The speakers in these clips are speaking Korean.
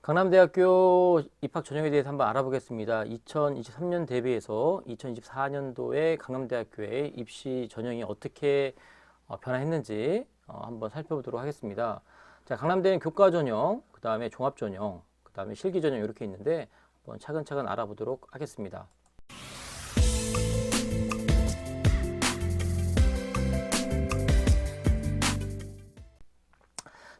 강남대학교 입학 전형에 대해서 한번 알아보겠습니다. 2023년 대비해서 2024년도에 강남대학교의 입시 전형이 어떻게 변화했는지 한번 살펴보도록 하겠습니다. 자, 강남대는 교과 전형, 그 다음에 종합 전형, 그 다음에 실기 전형 이렇게 있는데 한번 차근차근 알아보도록 하겠습니다.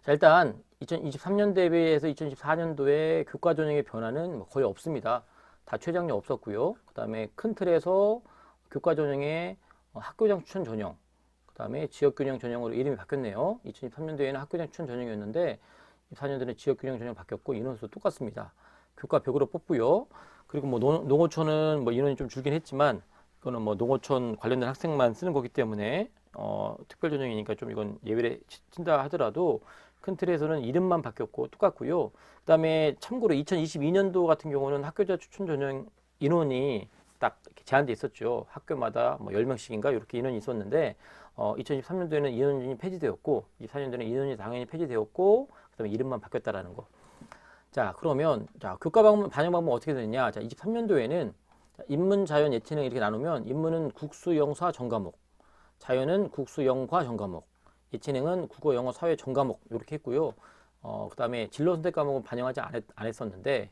자, 일단 2023년 대비해서 2024년도에 교과 전형의 변화는 거의 없습니다. 다 최장력 없었고요. 그 다음에 큰 틀에서 교과 전형의 학교장 추천 전형, 그 다음에 지역균형 전형으로 이름이 바뀌었네요. 2023년도에는 학교장 추천 전형이었는데 24년도에는 지역균형 전형 바뀌었고 인원수 똑같습니다. 교과 100으로 뽑고요. 그리고 뭐 농어촌은 뭐 인원이 좀 줄긴 했지만 이거는 뭐 농어촌 관련된 학생만 쓰는 거기 때문에 특별 전형이니까 좀 이건 예외를 친다 하더라도 큰 틀에서는 이름만 바뀌었고 똑같고요. 그 다음에 참고로 2022년도 같은 경우는 학교자 추천 전형 인원이 딱 제한돼 있었죠. 학교마다 뭐 10명씩인가 이렇게 인원이 있었는데 2023년도에는 인원이 폐지되었고 24년도에는 인원이 당연히 폐지되었고 그 다음에 이름만 바뀌었다라는 거. 자, 그러면 자 교과 반영 방법 어떻게 되느냐. 자, 23년도에는 인문, 자연, 예체능 이렇게 나누면 인문은 국수, 영사, 전과목, 자연은 국수, 영과, 전과목, 예체능은 국어, 영어, 사회, 전과목 이렇게 했고요. 그 다음에 진로 선택 과목은 반영하지 않았었는데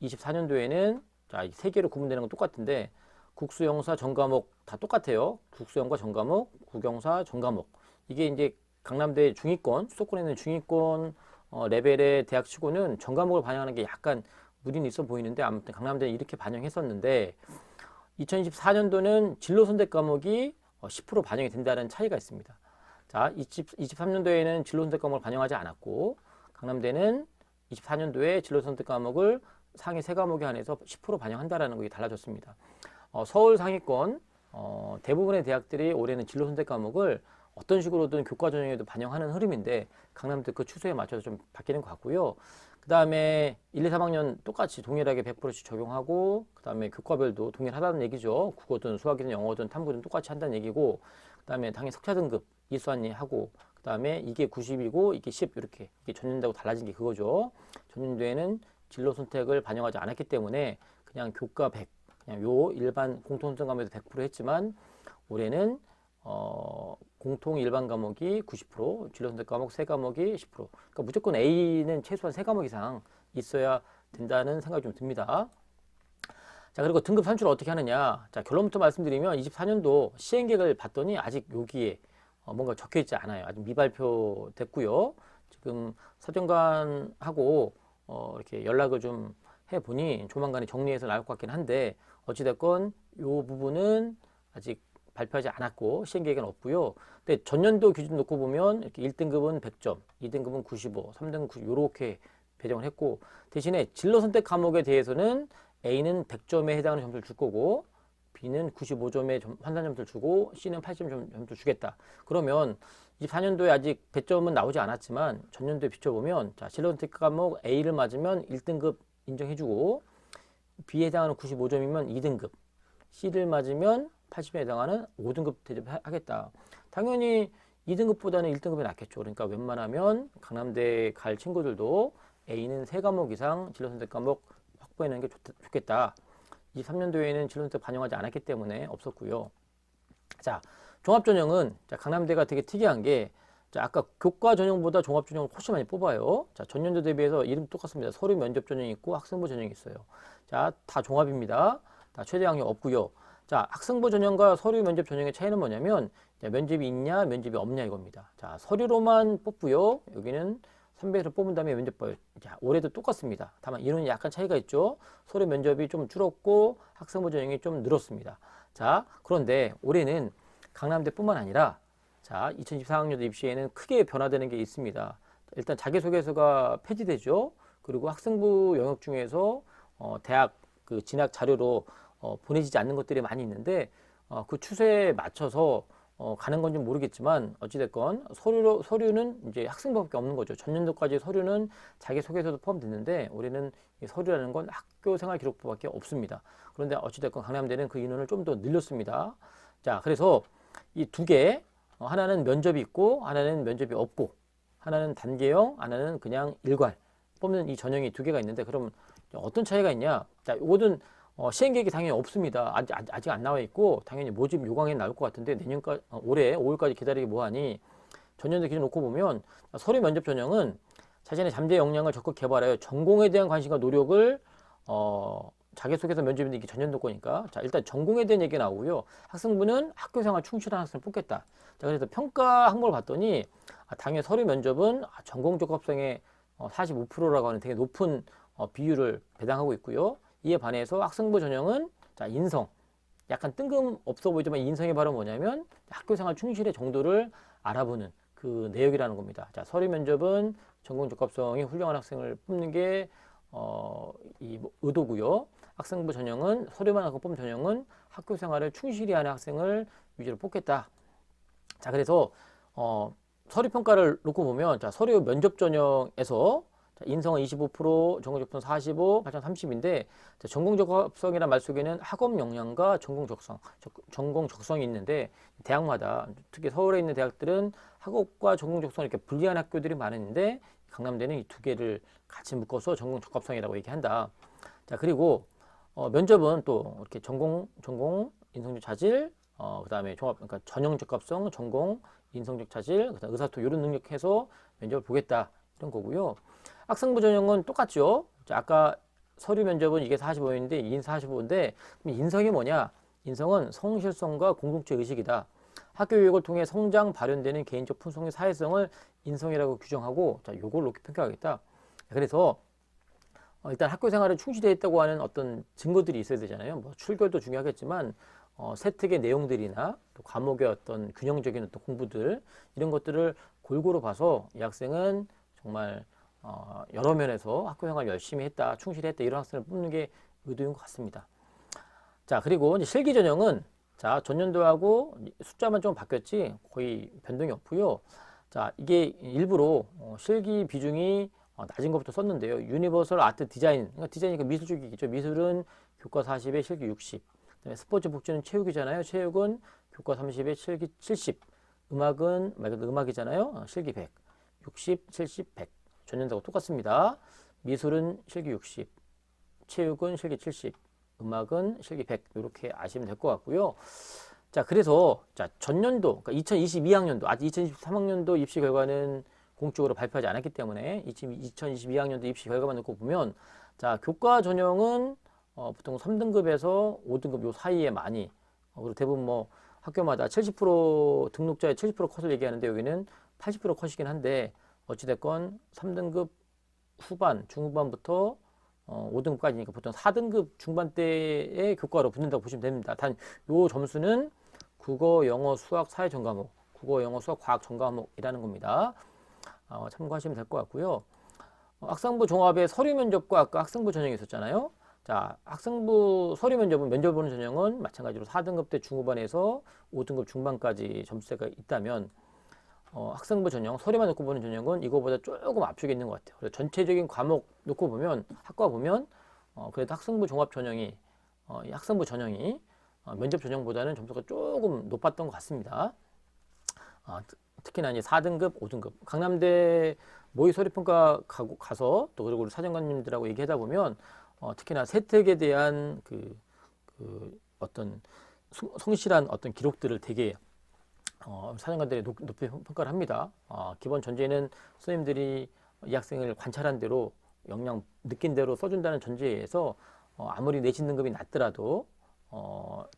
24년도에는 자, 이 세 개로 구분되는 건 똑같은데 국수, 영사, 전과목 다 똑같아요. 국수, 영과, 전과목, 국영사, 전과목. 이게 이제 강남대 중위권, 수도권에 있는 중위권 레벨의 대학 치고는 전과목을 반영하는 게 약간 무리는 있어 보이는데 아무튼 강남대는 이렇게 반영했었는데 2024년도는 진로 선택 과목이 10% 반영이 된다는 차이가 있습니다. 자, 23년도에는 진로 선택 과목을 반영하지 않았고 강남대는 24년도에 진로 선택 과목을 상위 3과목에 한해서 10% 반영한다라는 것이 달라졌습니다. 서울 상위권 대부분의 대학들이 올해는 진로 선택 과목을 어떤 식으로든 교과 전형에도 반영하는 흐름인데 강남대 그 추세에 맞춰서 좀 바뀌는 것 같고요. 그 다음에 1, 2, 3학년 똑같이 동일하게 100%씩 적용하고 그 다음에 교과별도 동일하다는 얘기죠. 국어든 수학이든 영어든 탐구든 똑같이 한다는 얘기고 그 다음에 당연히 석차 등급 이수한이 하고 그 다음에 이게 90이고 이게 10 이렇게 이게 전년도하고 달라진 게 그거죠. 전년도에는 진로 선택을 반영하지 않았기 때문에 그냥 교과 100 그냥 요 일반 공통성 과목에도 100% 했지만 올해는 공통 일반 과목이 90%, 진로 선택 과목 3과목이 10%. 그러니까 무조건 A는 최소한 3과목 이상 있어야 된다는 생각이 좀 듭니다. 자, 그리고 등급 산출을 어떻게 하느냐. 자, 결론부터 말씀드리면 24년도 시행계획을 봤더니 아직 여기에 뭔가 적혀 있지 않아요. 아직 미발표 됐고요. 지금 사정관하고 이렇게 연락을 좀 해보니 조만간에 정리해서 나올 것 같긴 한데 어찌됐건 이 부분은 아직 발표하지 않았고 시행계획은 없고요. 근데 전년도 기준 놓고 보면 이렇게 1등급은 100점, 2등급은 95, 3등급 90 이렇게 배정을 했고 대신에 진로 선택 과목에 대해서는 A는 100점에 해당하는 점수를 줄 거고 B는 95점의 환산 점수를 주고 C는 80점 점수를 주겠다. 그러면 24년도에 아직 100점은 나오지 않았지만 전년도에 비춰보면 자, 진로 선택 과목 A를 맞으면 1등급 인정해주고 B에 해당하는 95점이면 2등급, C를 맞으면 80에 해당하는 5등급 대접하겠다. 당연히 2등급보다는 1등급이 낫겠죠. 그러니까 웬만하면 강남대 갈 친구들도 A는 3과목 이상 진로 선택 과목 확보해내는 게 좋겠다. 23년도에는 진로 선택 반영하지 않았기 때문에 없었고요. 자, 종합 전형은 자, 강남대가 되게 특이한 게 자, 아까 교과 전형보다 종합 전형을 훨씬 많이 뽑아요. 자, 전년도 대비해서 이름 똑같습니다. 서류 면접 전형이 있고 학생부 전형이 있어요. 자, 다 종합입니다. 다 최대 학력 없고요. 자, 학생부 전형과 서류 면접 전형의 차이는 뭐냐면 자, 면접이 있냐 면접이 없냐 이겁니다. 자, 서류로만 뽑고요. 여기는 300에서 뽑은 다음에 면접 봐요. 자, 올해도 똑같습니다. 다만 인원이 약간 차이가 있죠. 서류 면접이 좀 줄었고 학생부 전형이 좀 늘었습니다. 자, 그런데 올해는 강남대뿐만 아니라 자, 2024학년도 입시에는 크게 변화되는 게 있습니다. 일단 자기소개서가 폐지되죠. 그리고 학생부 영역 중에서 대학 그 진학 자료로 보내지지 않는 것들이 많이 있는데 그 추세에 맞춰서 가는 건지 모르겠지만 어찌됐건 서류는 이제 학생부밖에 없는 거죠. 전년도까지 서류는 자기소개서도 포함됐는데 올해는 이 서류라는 건 학교생활 기록부밖에 없습니다. 그런데 어찌됐건 강남대는 그 인원을 좀 더 늘렸습니다. 자, 그래서 이 두 개, 하나는 면접이 있고 하나는 면접이 없고 하나는 단계형, 하나는 그냥 일괄 뽑는 이 전형이 두 개가 있는데 그럼 어떤 차이가 있냐? 자, 이거는 시행 계획이 당연히 없습니다. 아직 안 나와 있고 당연히 모집 요강에 나올 것 같은데 내년까지 올해 5월까지 기다리기 뭐하니? 전년도 기준 놓고 보면 서류 면접 전형은 자신의 잠재 역량을 적극 개발하여 전공에 대한 관심과 노력을 자기소개서 면접인데 이게 전년도 거니까 자 일단 전공에 대한 얘기가 나오고요. 학생부는 학교생활 충실한 학생을 뽑겠다. 자 그래서 평가 항목을 봤더니 당연히 서류 면접은 전공 적합성의 45%라고 하는 되게 높은 비율을 배당하고 있고요. 이에 반해서 학생부 전형은 자 인성 약간 뜬금없어 보이지만 인성이 바로 뭐냐면 학교생활 충실의 정도를 알아보는 그 내역이라는 겁니다. 자 서류 면접은 전공 적합성이 훌륭한 학생을 뽑는 게 의도고요. 학생부 전형은 서류만 하고 뽑는 전형은 학교 생활을 충실히 하는 학생을 위주로 뽑겠다. 자 그래서 서류 평가를 놓고 보면 자 서류 면접 전형에서 인성은 25%, 전공 적합성 45, 발전 30인데 전공 적합성이란 말 속에는 학업 역량과 전공 적성이 있는데 대학마다 특히 서울에 있는 대학들은 학업과 전공 적성을 이렇게 분리한 학교들이 많은데 강남대는 이 두 개를 같이 묶어서 전공 적합성이라고 얘기한다. 자 그리고 면접은 또 이렇게 전공, 인성적 자질, 그다음에 종합, 그러니까 전형 적합성, 전공, 인성적 자질, 그다음 의사소통 이런 능력 해서 면접을 보겠다 이런 거고요. 학생부 전형은 똑같죠. 자, 아까 서류 면접은 이게 45인데 인 45인데 그럼 인성이 뭐냐? 인성은 성실성과 공동체 의식이다. 학교 교육을 통해 성장 발현되는 개인적 품성의 사회성을 인성이라고 규정하고 자, 요걸 높게 평가하겠다. 그래서 일단 학교 생활에 충실해 있다고 하는 어떤 증거들이 있어야 되잖아요. 뭐 출결도 중요하겠지만 세특의 내용들이나 또 과목의 어떤 균형적인 어떤 공부들 이런 것들을 골고루 봐서 이 학생은 정말 여러 면에서 학교 생활 열심히 했다, 충실했다 이런 학생을 뽑는 게 의도인 것 같습니다. 자 그리고 이제 실기 전형은 자 전년도하고 숫자만 좀 바뀌었지 거의 변동이 없고요. 자 이게 일부러 실기 비중이 낮은 것부터 썼는데요. 유니버설 아트 디자인, 그러니까 디자인이니까 미술 쪽이겠죠. 미술은 교과 40에 실기 60. 그다음에 스포츠 복지는 체육이잖아요. 체육은 교과 30에 실기 70. 음악은 말 그대로 음악이잖아요. 실기 100. 60, 70, 100. 전년도하고 똑같습니다. 미술은 실기 60. 체육은 실기 70. 음악은 실기 100. 이렇게 아시면 될 것 같고요. 자, 그래서 자, 전년도, 그러니까 2022학년도, 아직 2023학년도 입시 결과는 공적으로 발표하지 않았기 때문에 2022학년도 입시 결과만 놓고 보면 자 교과 전형은 보통 3등급에서 5등급 요 사이에 많이 그리고 대부분 뭐 학교마다 70% 등록자의 70% 컷을 얘기하는데 여기는 80% 컷이긴 한데 어찌됐건 3등급 후반 중후반부터 5등급까지니까 보통 4등급 중반대의 교과로 붙는다고 보시면 됩니다. 단 요 점수는 국어, 영어, 수학, 사회 전 과목, 국어, 영어, 수학, 과학 전 과목이라는 겁니다. 참고하시면 될 것 같고요. 학생부 종합의 서류 면접과 아까 학생부 전형이 있었잖아요. 자, 학생부 서류 면접은 면접 보는 전형은 마찬가지로 4등급 대 중후반에서 5등급 중반까지 점수대가 있다면 학생부 전형, 서류만 놓고 보는 전형은 이거보다 조금 앞쪽에 있는 것 같아요. 그래서 전체적인 과목 놓고 보면 학과 보면 그래도 학생부 종합 전형이 이 학생부 전형이 면접 전형보다는 점수가 조금 높았던 것 같습니다. 특히나 이제 4등급, 5등급. 강남대 모의 서류평가 가서 또 그리고 우리 사정관님들하고 얘기하다 보면 특히나 세특에 대한 그 어떤 성실한 어떤 기록들을 되게 사정관들이 높이 평가를 합니다. 기본 전제는 선생님들이 이 학생을 관찰한 대로 역량 느낀 대로 써준다는 전제에서 아무리 내신 등급이 낮더라도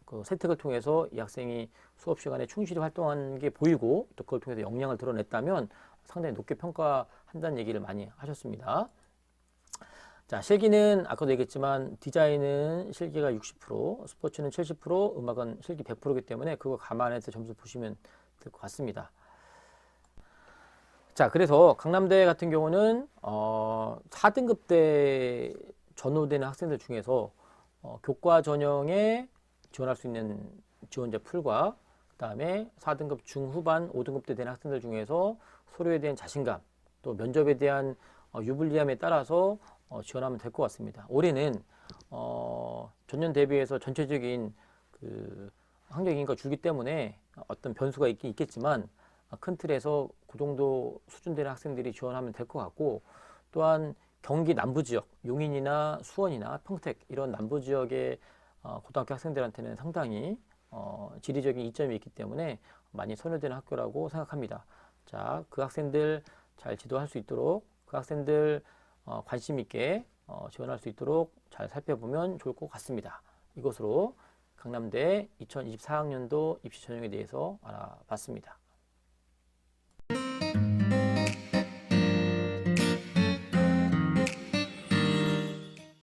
그 세특을 통해서 이 학생이 수업 시간에 충실히 활동한 게 보이고 또 그걸 통해서 역량을 드러냈다면 상당히 높게 평가한다는 얘기를 많이 하셨습니다. 자, 실기는 아까도 얘기했지만 디자인은 실기가 60%, 스포츠는 70%, 음악은 실기 100%이기 때문에 그거 감안해서 점수 보시면 될 것 같습니다. 자, 그래서 강남대 같은 경우는 4등급 때 전후되는 학생들 중에서 교과 전형에 지원할 수 있는 지원자 풀과 그 다음에 4등급 중후반 5등급 때 되는 학생들 중에서 서류에 대한 자신감 또 면접에 대한 유불리함에 따라서 지원하면 될 것 같습니다. 올해는 전년 대비해서 전체적인 그 학력 인구가 줄기 때문에 어떤 변수가 있긴 있겠지만 큰 틀에서 그 정도 수준 되는 학생들이 지원하면 될 것 같고 또한 경기 남부 지역, 용인이나 수원이나 평택 이런 남부 지역의 고등학교 학생들한테는 상당히 지리적인 이점이 있기 때문에 많이 선호되는 학교라고 생각합니다. 자, 그 학생들 잘 지도할 수 있도록 그 학생들 관심 있게 지원할 수 있도록 잘 살펴보면 좋을 것 같습니다. 이것으로 강남대 2024학년도 입시 전형에 대해서 알아봤습니다.